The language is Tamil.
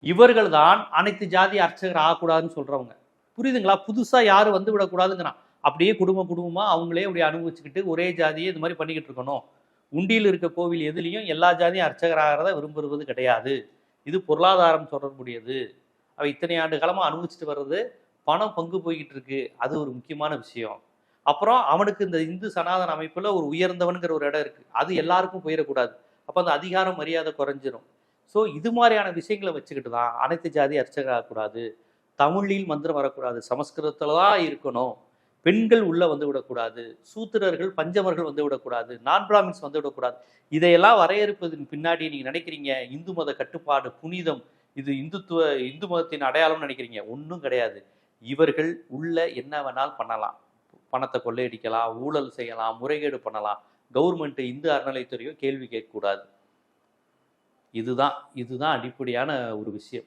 இவர்கள் தான் அனைத்து ஜாதி அர்ச்சகர் ஆகக்கூடாதுன்னு சொல்றவங்க. புரியுதுங்களா? புதுசா யாரும் வந்து விடக்கூடாதுங்கிறான். அப்படியே குடும்பமா அவங்களே அப்படி அனுபவிச்சுக்கிட்டு ஒரே ஜாதியே இது மாதிரி பண்ணிக்கிட்டு இருக்கணும். உண்டியில் இருக்க கோவில் எதுலையும் எல்லா ஜாதியும் அர்ச்சகர் ஆகிறத விரும்புவது கிடையாது. இது பொருளாதாரம் தொடர்புடையது. அவ இத்தனை ஆண்டு காலமா அனுபவிச்சுட்டு வர்றது பணம் பங்கு போய்கிட்டு இருக்கு. அது ஒரு முக்கியமான விஷயம். அப்புறம் அவனுக்கு இந்த இந்து சனாதன அமைப்புல ஒரு உயர்ந்தவன்கிற ஒரு இடம் இருக்கு. அது எல்லாருக்கும் போயிடக்கூடாது. அப்ப அந்த அதிகாரம் மரியாதை குறைஞ்சிரும். ஸோ இது மாதிரியான விஷயங்களை வச்சுக்கிட்டு தான் அனைத்து ஜாதி அர்ச்சகர் ஆகக்கூடாது, தமிழில் மந்திரம் வரக்கூடாது, சமஸ்கிருதத்துல தான் இருக்கணும், பெண்கள் உள்ள வந்து விடக்கூடாது, சூத்திரர்கள் பஞ்சமர்கள் வந்து விடக்கூடாது, நான் பிராமின்ஸ் வந்து விடக்கூடாது. இதையெல்லாம் வரையறுப்பதன் பின்னாடி நீங்க நினைக்கிறீங்க இந்து மத கட்டுப்பாடு புனிதம், இது இந்து மதத்தின் அடையாளம்னு நினைக்கிறீங்க. ஒன்றும் கிடையாது. இவர்கள் உள்ள என்ன வேணாலும் பண்ணலாம். பணத்தை கொள்ளையடிக்கலாம், ஊழல் செய்யலாம், முறைகேடு பண்ணலாம். கவர்மெண்ட் இந்து அறநிலைத்துறையோ கேள்வி கேட்கக்கூடாது. இதுதான் அடிப்படையான ஒரு விஷயம்.